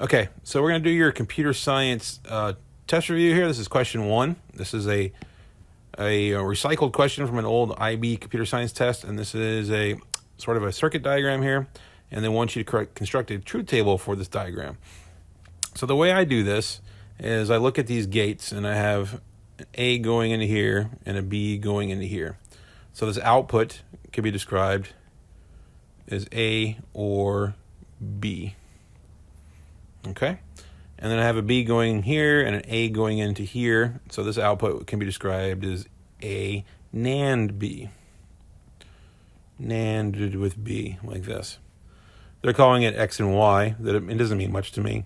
Okay, so we're going to do your computer science test review here. This is question 1. This is a recycled question from an old IB computer science test, and this is a sort of a circuit diagram here, and they want you to construct a truth table for this diagram. So the way I do this is I look at these gates, and I have an A going into here and a B going into here. So this output can be described as A or B. Okay, and then I have a B going here and an A going into here. So this output can be described as A NAND B. NAND with B, like this. They're calling it X and Y. It doesn't mean much to me.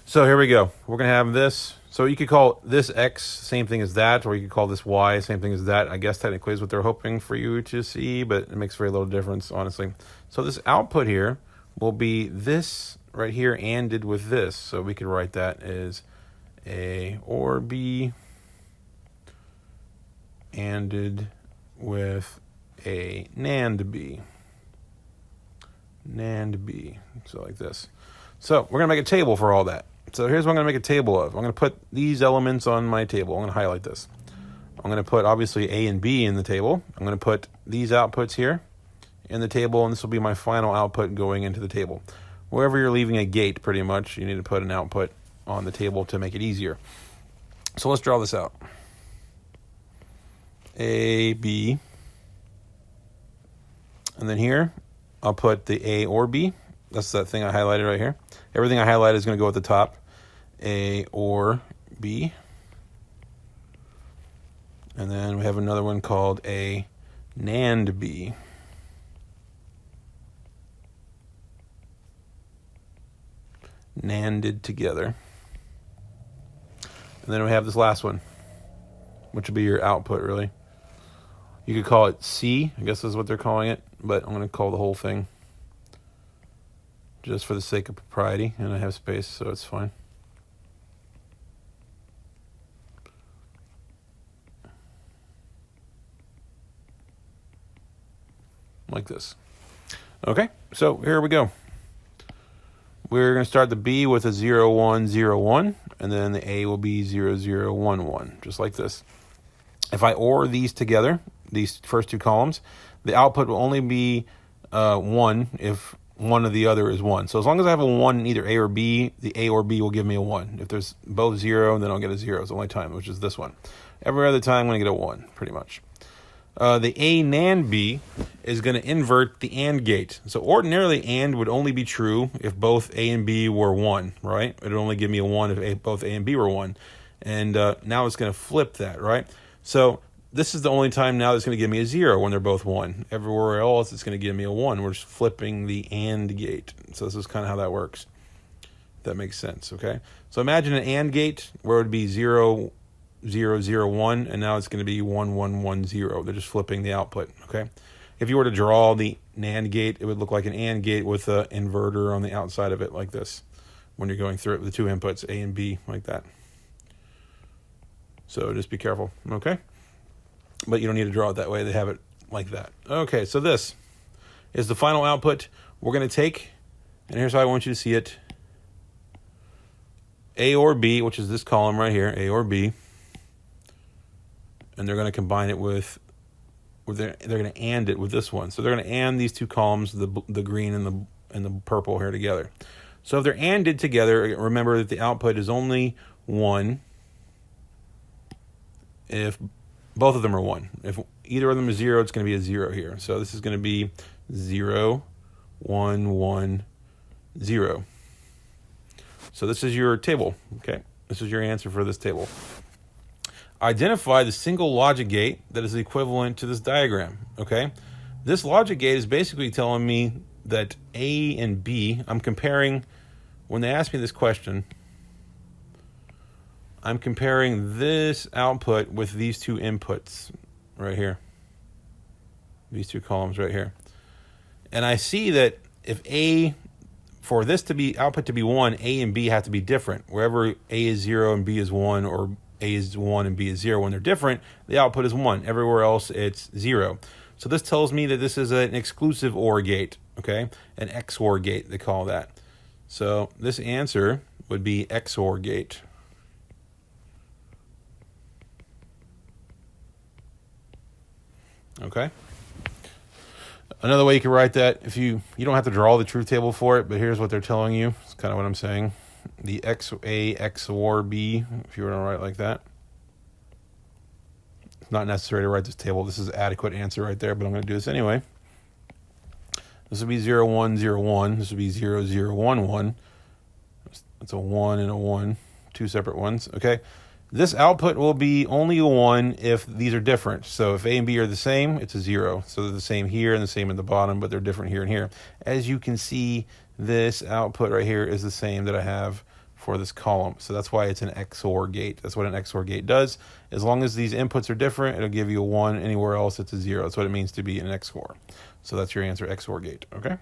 So here we go. We're going to have this. So you could call this X, same thing as that, or you could call this Y, same thing as that. I guess technically is what they're hoping for you to see, but it makes very little difference, honestly. So this output here will be this right here ANDed with this. So we could write that as A or B ANDed with a NAND B. NAND B. So like this. So we're going to make a table for all that. So here's what I'm going to make a table of. I'm going to put these elements on my table. I'm going to highlight this. I'm going to put obviously A and B in the table. I'm going to put these outputs here in the table, and this will be my final output going into the table. Wherever you're leaving a gate, pretty much, you need to put an output on the table to make it easier. So let's draw this out. A, B. And then here, I'll put the A or B. That's that thing I highlighted right here. Everything I highlighted is going to go at the top. A or B. And then we have another one called A NAND B. NANDed together. And then we have this last one, which would be your output, really. You could call it C, I guess is what they're calling it, but I'm going to call the whole thing just for the sake of propriety, and I have space, so it's fine. Like this. Okay, so here we go. We're going to start the B with a 0, 1, 0, 1, and then the A will be 0, 0, 1, 1, just like this. If I OR these together, these first two columns, the output will only be 1 if one or the other is 1. So as long as I have a 1 in either A or B, the A or B will give me a 1. If there's both 0, then I'll get a 0. It's the only time, which is this one. Every other time, I'm going to get a 1, pretty much. The A NAND B is going to invert the AND gate. So ordinarily, AND would only be true if both A and B were 1, right? It would only give me a 1 if both A and B were 1. And now it's going to flip that, right? So this is the only time now that's going to give me a 0 when they're both 1. Everywhere else, it's going to give me a 1. We're just flipping the AND gate. So this is kind of how that works. If that makes sense, okay? So imagine an AND gate where it would be 0, 0, 0, 1, and now it's going to be 1, 1, 1, 0. They're just flipping the output, okay? If you were to draw the NAND gate, it would look like an AND gate with an inverter on the outside of it like this when you're going through it with the two inputs, A and B, like that. So just be careful, okay? But you don't need to draw it that way. They have it like that. Okay, so this is the final output we're going to take, and here's how I want you to see it. A or B, which is this column right here, A or B, and they're going to combine it with they're going to AND it with this one. So they're going to AND these two columns, the green and the purple here together. So if they're ANDed together, remember that the output is only 1 if both of them are 1. If either of them is 0, it's going to be a 0 here. So this is going to be 0, 1, 1, 0. So this is your table, okay? This is your answer for this table. Identify the single logic gate that is equivalent to this diagram, okay? This logic gate is basically telling me that A and B, I'm comparing, when they ask me this question, I'm comparing this output with these two inputs right here. These two columns right here. And I see that if A, for this to be output to be 1, A and B have to be different. Wherever A is 0 and B is 1, or A is 1 and B is 0, when they're different, the output is 1. Everywhere else, it's 0. So this tells me that this is an exclusive OR gate, okay? An XOR gate, they call that. So this answer would be XOR gate. Okay. Another way you can write that, if you don't have to draw the truth table for it, but here's what they're telling you. It's kind of what I'm saying. The A XOR B, if you were to write it like that. It's not necessary to write this table. This is an adequate answer right there, but I'm going to do this anyway. This would be 0, 1, 0, 1. This would be 0, 0, 1, 1. It's a 1 and a 1, two separate ones. Okay. This output will be only a 1 if these are different. So if A and B are the same, it's a 0. So they're the same here and the same at the bottom, but they're different here and here. As you can see, this output right here is the same that I have for this column. So that's why it's an XOR gate. That's what an XOR gate does. As long as these inputs are different, it'll give you a 1. Anywhere else, it's a 0. That's what it means to be an XOR. So that's your answer, XOR gate. Okay?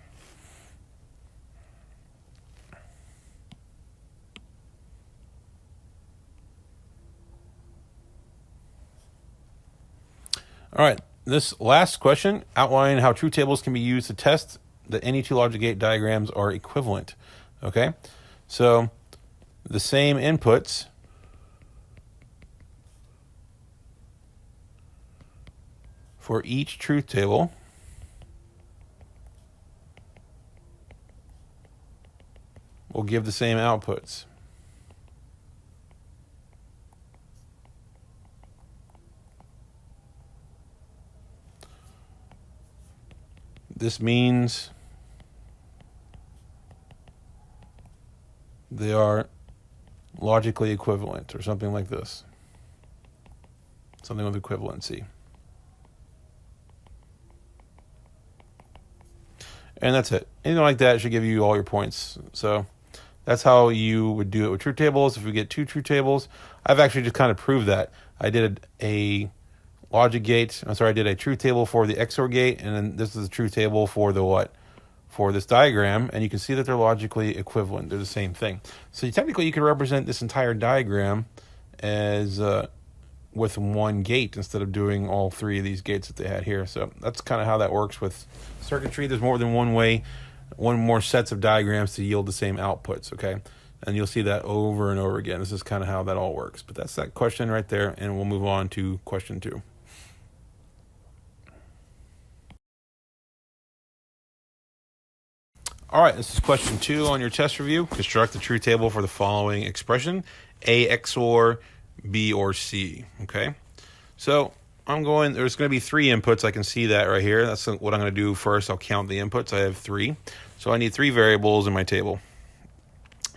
All right, this last question, outline how truth tables can be used to test that any two logic gate diagrams are equivalent. Okay, so the same inputs for each truth table will give the same outputs. This means they are logically equivalent or something like this. Something with equivalency. And that's it. Anything like that should give you all your points. So that's how you would do it with truth tables. If we get two truth tables, I've actually just kind of proved that. I did a logic gate. I did a truth table for the XOR gate, and then this is the truth table for the what? For this diagram, and you can see that they're logically equivalent. They're the same thing. So technically, you could represent this entire diagram as with one gate instead of doing all three of these gates that they had here. So that's kind of how that works with circuitry. There's more than one way, one more sets of diagrams to yield the same outputs, okay? And you'll see that over and over again. This is kind of how that all works. But that's that question right there, and we'll move on to question 2. All right, this is question 2 on your test review. Construct the truth table for the following expression, A XOR B or C, okay? So there's going to be 3 inputs. I can see that right here. That's what I'm going to do first. I'll count the inputs. I have 3. So I need 3 variables in my table.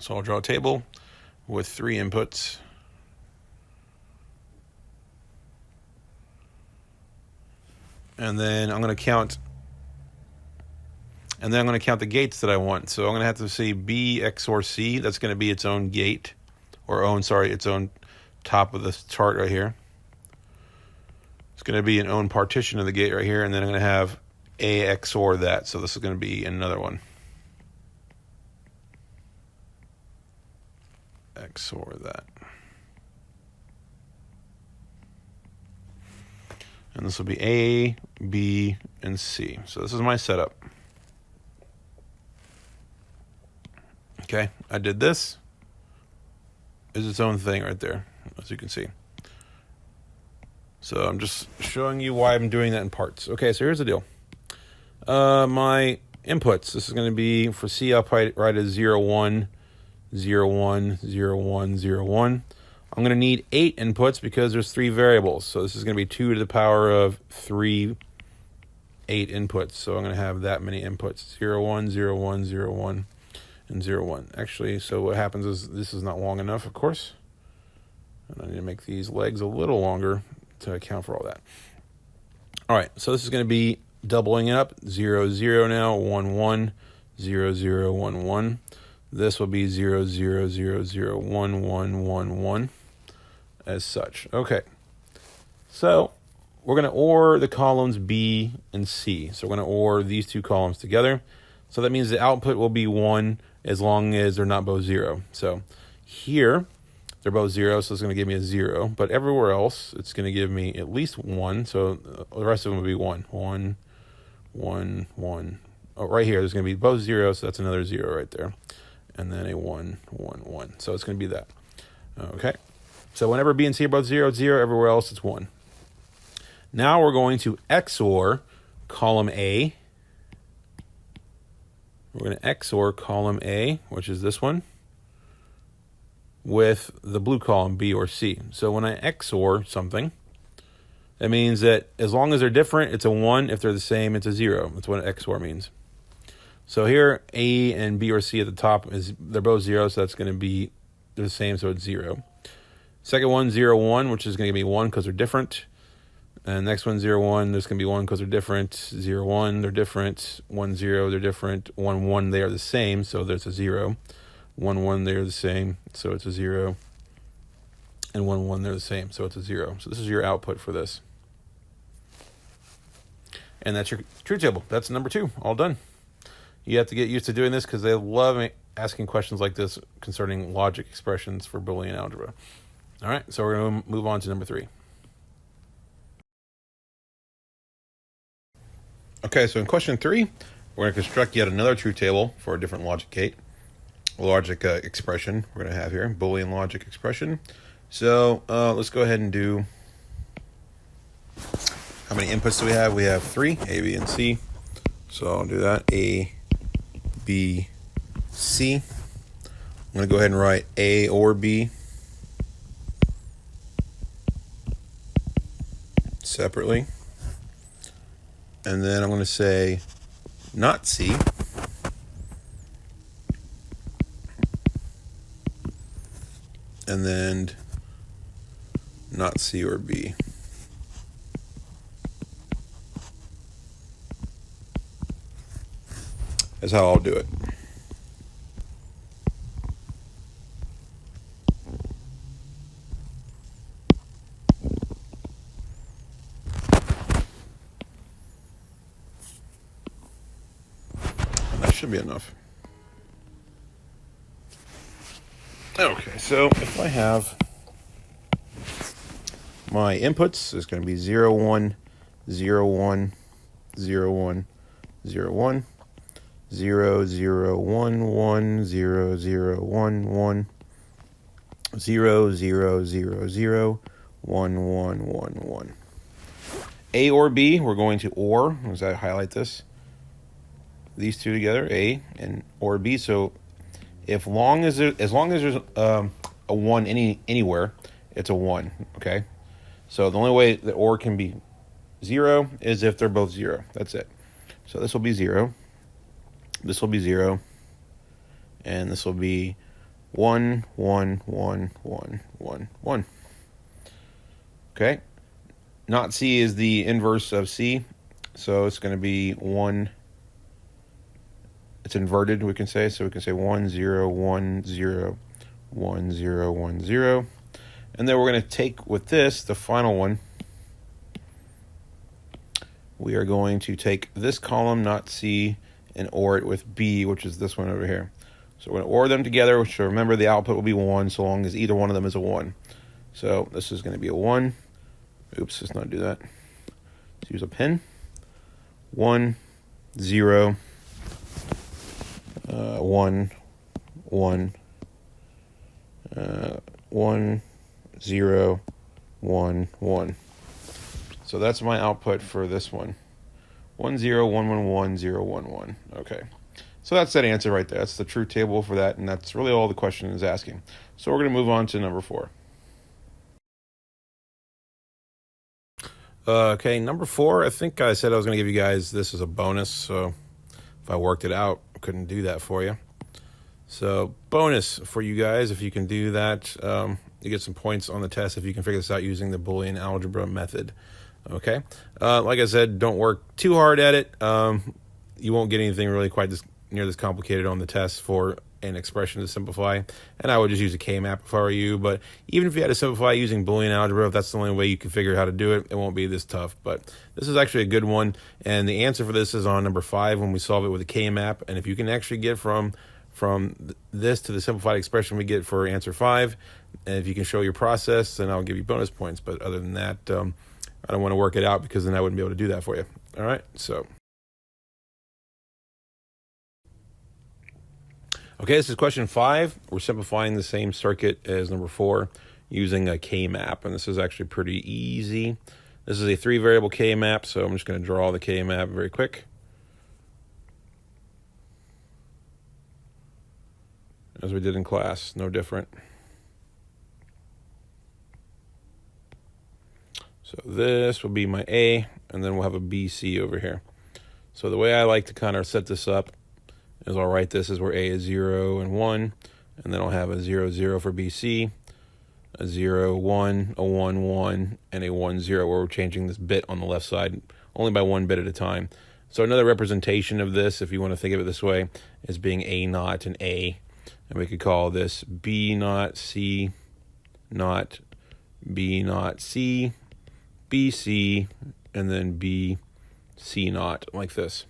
So I'll draw a table with 3 inputs. And then I'm going to count the gates that I want. So I'm going to have to say B XOR C. That's going to be its own gate, its own top of the chart right here. It's going to be an own partition of the gate right here, and then I'm going to have A XOR that. So this is going to be another one. XOR that. And this will be A, B, and C. So this is my setup. Okay, I did this. Is its own thing right there, as you can see. So I'm just showing you why I'm doing that in parts. Okay, so here's the deal. My inputs, this is going to be, for C, I'll write as 0, 1, 0, 1, 0, 1, 0, 1. I'm going to need 8 inputs because there's 3 variables. So this is going to be 2 to the power of 3, 8 inputs. So I'm going to have that many inputs, 0, 1, 0, 1, 0, 1. And 0, 1. Actually, so what happens is this is not long enough, of course. And I need to make these legs a little longer to account for all that. All right, so this is going to be doubling it up. 0, 0 now, 1, 1, 0, 0, 1, 1. This will be 0, 0, 0, 0, 1, 1, 1, 1, as such. Okay, so we're going to OR the columns B and C. So we're going to OR these 2 columns together. So that means the output will be 1 as long as they're not both 0. So here, they're both 0, so it's going to give me a 0. But everywhere else, it's going to give me at least 1. So the rest of them will be 1. 1, 1, 1. Oh, right here, there's going to be both 0, so that's another 0 right there. and then a 1, 1, 1. So it's going to be that. Okay. So whenever B and C are both 0, it's 0. Everywhere else, it's 1. Now we're going to XOR column A. We're going to XOR column A, which is this one, with the blue column, B or C. So when I XOR something, that means that as long as they're different, it's a 1. If they're the same, it's a 0. That's what XOR means. So here, A and B or C at the top, they're both 0, so that's going to be they're the same, so it's 0. Second one, 0, 1, which is going to be 1 because they're different. And next one, 0, 1, there's going to be 1 because they're different. 0, 1, they're different. 1, 0, they're different. 1, 1, they are the same, so there's a 0. 1, 1, they're the same, so it's a 0. And 1, 1, they're the same, so it's a 0. So this is your output for this. And that's your truth table. That's number 2, all done. You have to get used to doing this because they love asking questions like this concerning logic expressions for Boolean algebra. All right, so we're going to move on to number 3. Okay, so in question 3, we're going to construct yet another truth table for a different logic gate. Logic expression we're going to have here, Boolean logic expression. So let's go ahead and do, how many inputs do we have? We have 3, A, B, and C. So I'll do that, A, B, C. I'm going to go ahead and write A or B separately. And then I'm going to say not C. And then not C or B. That's how I'll do it. And that should be enough. Okay, so if I have my inputs, it's going to be 0, 1, 0, 1, 0, 1, 0, 1. 0, 0, 1, 1, 0, 0, 1, 1, 0, 0, 0, 0, 1, 1, 1, 1. A or B, we're going to OR, as I highlight this. These two together, A and or B. So as long as there's a 1 anywhere, it's a 1, okay? So the only way that OR can be 0 is if they're both 0. That's it. So this will be 0. This will be 0, and this will be 1, 1, 1, 1, 1, 1. Okay. Not C is the inverse of C, so it's going to be 1. It's inverted, we can say. So we can say 1, 0, 1, 0, 1, 0, 1, 0. And then we're going to take with this, the final one, we are going to take this column, not C, and OR it with B, which is this one over here. So we're going to OR them together, which, remember, the output will be 1 so long as either one of them is a 1. So this is going to be a 1. Oops, let's not do that. Let's use a pen. 1, 0, 1, 1, 1, 0, 1, 1. So that's my output for this one. 1, 0, 1, 1, 1, 0, 1, 1. Okay. So that's that answer right there. That's the truth table for that, and that's really all the question is asking. So we're going to move on to number 4. Okay, number 4, I think I said I was going to give you guys this as a bonus, so if I worked it out, I couldn't do that for you. So bonus for you guys, if you can do that, you get some points on the test if you can figure this out using the Boolean algebra method. Okay, like I said, don't work too hard at it. You won't get anything really quite near this complicated on the test for an expression to simplify, and I would just use a K-map if I were you. But even if you had to simplify using Boolean algebra, if that's the only way you can figure out how to do it, it won't be this tough. But this is actually a good one, and the answer for this is on number 5 when we solve it with a K-map. And if you can actually get from this to the simplified expression we get for answer 5, and if you can show your process, then I'll give you bonus points. But other than that, I don't want to work it out because then I wouldn't be able to do that for you. All right, so. Okay, this is question 5. We're simplifying the same circuit as number 4 using a K-map, and this is actually pretty easy. This is a 3-variable K-map, so I'm just going to draw the K-map very quick. As we did in class, no different. So this will be my A, and then we'll have a BC over here. So the way I like to kind of set this up is I'll write this as where A is 0 and 1, and then I'll have a 0, 0 for BC, a 0, 1, a 1, 1, and a 1, 0, where we're changing this bit on the left side only by 1 bit at a time. So another representation of this, if you want to think of it this way, is being A naught and A. And we could call this B naught, C naught, B naught, C, BC, and then B, C naught, like this.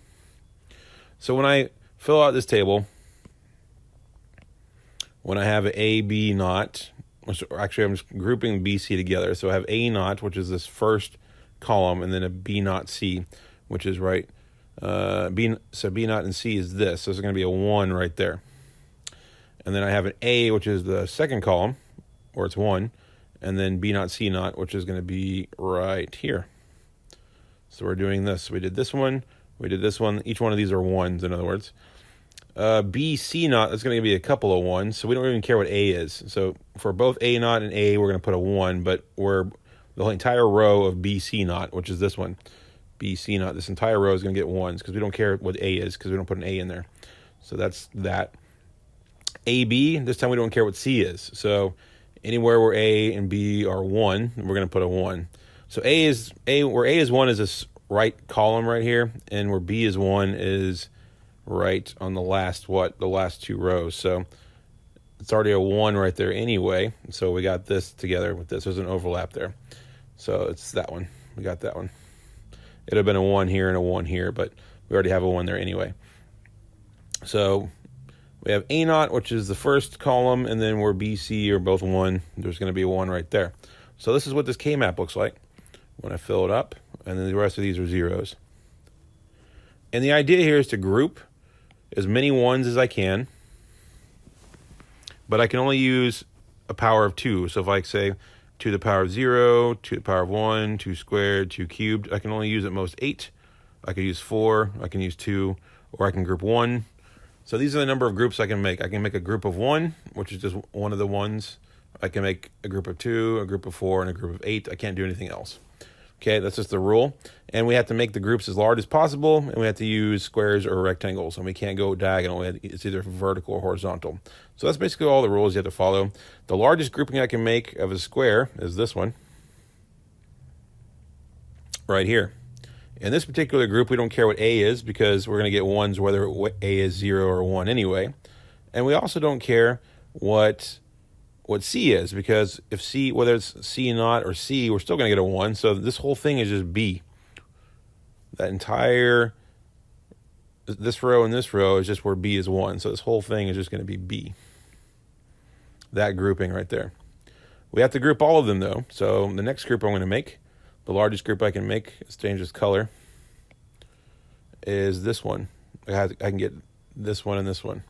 So when I fill out this table, when I have A, B naught, actually I'm just grouping BC together. So I have A naught, which is this first column, and then a B naught C, which is right. So B naught and C is this. So it's going to be a 1 right there. And then I have an A, which is the second column, or it's 1, and then B naught, C naught, which is going to be right here. So we're doing this. We did this one. We did this one. Each one of these are 1s, in other words. B, C naught, that's going to be a couple of 1s, so we don't even care what A is. So for both A naught and A, we're going to put a 1, but the whole entire row of B, C naught, which is this one, B, C naught, this entire row is going to get 1s because we don't care what A is because we don't put an A in there. So that's that. AB, this time we don't care what C is. So anywhere where A and B are 1, we're going to put a 1. So where A is 1 is this right column right here, and where B is 1 is right on the last two rows. So it's already a 1 right there anyway. So we got this together with this. There's an overlap there. So it's that one. We got that one. It'd have been a 1 here and a 1 here, but we already have a 1 there anyway. So we have A naught, which is the first column, and then where B, C are both 1, there's going to be a 1 right there. So this is what this K-map looks like when I fill it up, and then the rest of these are 0s. And the idea here is to group as many 1s as I can, but I can only use a power of 2. So if I say 2 to the power of 0, 2 to the power of 1, 2 squared, 2 cubed, I can only use at most 8. I could use 4, I can use 2, or I can group 1. So these are the number of groups I can make. I can make a group of 1, which is just one of the 1s. I can make a group of 2, a group of 4, and a group of 8. I can't do anything else. Okay, that's just the rule. And we have to make the groups as large as possible, and we have to use squares or rectangles, and we can't go diagonal. It's either vertical or horizontal. So that's basically all the rules you have to follow. The largest grouping I can make of a square is this one right here. In this particular group, we don't care what A is because we're going to get 1s whether A is 0 or 1 anyway. And we also don't care what C is, because if C, whether it's C naught or C, we're still going to get a 1. So this whole thing is just B. That entire, this row and this row is just where B is 1. So this whole thing is just going to be B. That grouping right there. We have to group all of them though. So the next group I'm going to make, the largest group I can make, let's change this color, is this one. I can get this one and this one.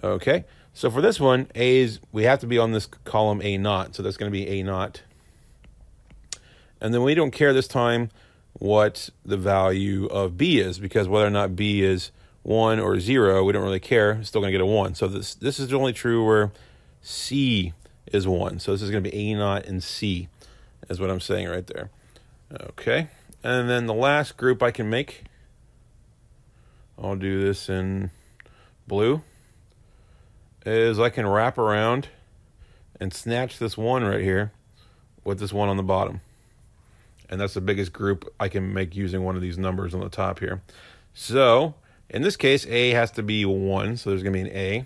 Okay, so for this one, we have to be on this column A naught, so that's going to be A naught. And then we don't care this time what the value of B is, because whether or not B is 1 or 0, we don't really care. It's still going to get a 1. So this is only true where C is 1. So this is going to be A naught and C, is what I'm saying right there. Okay, and then the last group I can make, I'll do this in blue, is I can wrap around and snatch this 1 right here with this 1 on the bottom. And that's the biggest group I can make using one of these numbers on the top here. So in this case, A has to be 1, so there's going to be an A.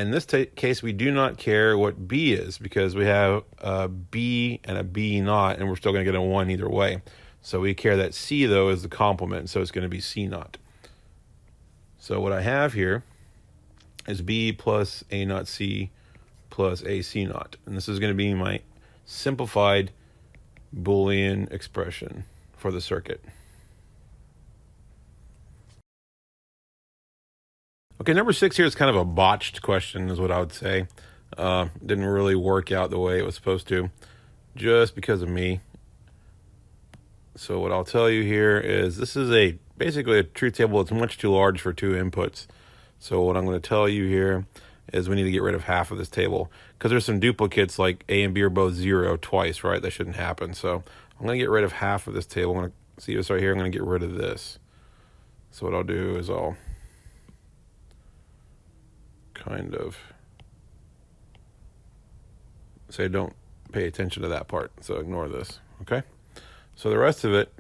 In this case, we do not care what B is because we have a B and a B naught, and we're still going to get a 1 either way. So we care that C, though, is the complement, so it's going to be C naught. So what I have here is B plus A naught C plus A C naught. And this is going to be my simplified Boolean expression for the circuit. Okay, number 6 here is kind of a botched question, is what I would say. Didn't really work out the way it was supposed to, just because of me. So what I'll tell you here is this is basically a truth table that's much too large for 2 inputs. So what I'm going to tell you here is we need to get rid of half of this table, because there's some duplicates like A and B are both 0 twice, right? That shouldn't happen. So I'm going to get rid of half of this table. I'm going to see this right here. I'm going to get rid of this. So what I'll do is I'll kind of say don't pay attention to that part. So ignore this, okay? So the rest of it,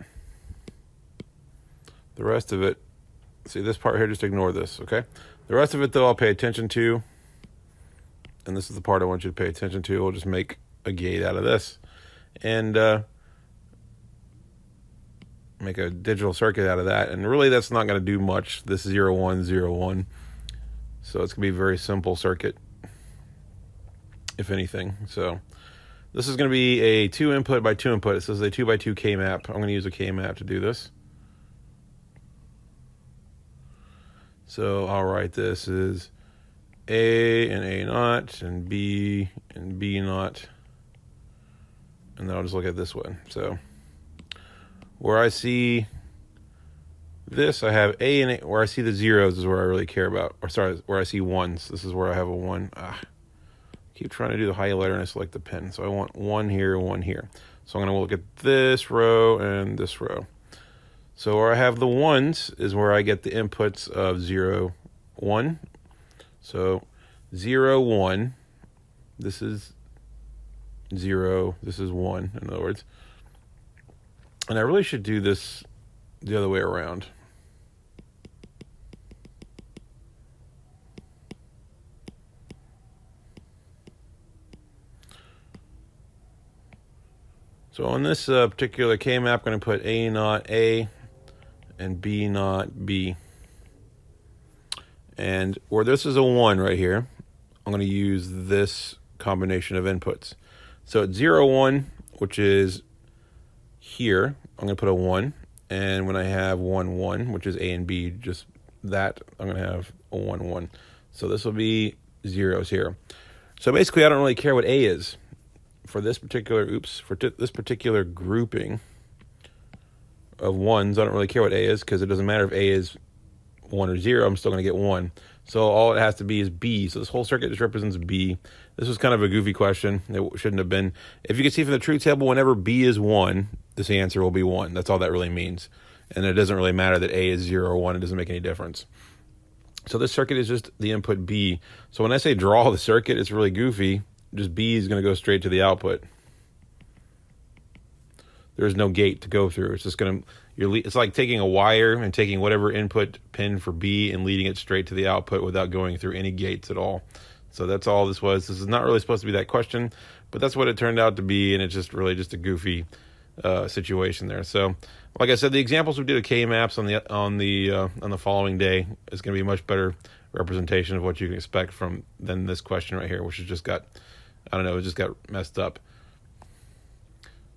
see this part here, just ignore this, okay? The rest of it, though, I'll pay attention to. And this is the part I want you to pay attention to. We'll just make a gate out of this. And make a digital circuit out of that. And really, that's not going to do much, this 0, 1, 0, 1. So it's going to be a very simple circuit, if anything. So this is going to be a 2 input by 2 input. It says a 2 by 2 K-map. I'm going to use a K-map to do this. So I'll write this as A and A naught and B naught. And then I'll just look at this one. So where I see this, I have A and A. Where I see the zeros is where I really care about. Or sorry, where I see ones. This is where I have a 1. Keep trying to do the highlighter and I select the pen. So I want 1 here, 1 here. So I'm going to look at this row and this row. So where I have the 1s is where I get the inputs of 0, 1. So 0, 1. This is 0. This is 1, in other words. And I really should do this the other way around. So on this particular K-map, I'm going to put A naught A and B naught B. And where this is a 1 right here, I'm going to use this combination of inputs. So at 0, 1, which is here, I'm going to put a 1. And when I have 1, 1, which is A and B, just that, I'm going to have a 1, 1. So this will be zeros here. So basically, I don't really care what A is. For this particular, this particular grouping of 1s, I don't really care what A is, because it doesn't matter if A is 1 or 0, I'm still going to get 1. So all it has to be is B. So this whole circuit just represents B. This was kind of a goofy question. It shouldn't have been. If you can see from the truth table, whenever B is 1, this answer will be 1. That's all that really means. And it doesn't really matter that A is 0 or 1. It doesn't make any difference. So this circuit is just the input B. So when I say draw the circuit, it's really goofy. Just B is going to go straight to the output. There's no gate to go through. It's just going to, it's like taking a wire and taking whatever input pin for B and leading it straight to the output without going through any gates at all. So that's all this was. This is not really supposed to be that question, but that's what it turned out to be, and it's just really just a goofy situation there. So, like I said, the examples we did of K-maps on the following day is going to be a much better representation of what you can expect than this question right here, which has just got, I don't know, it just got messed up.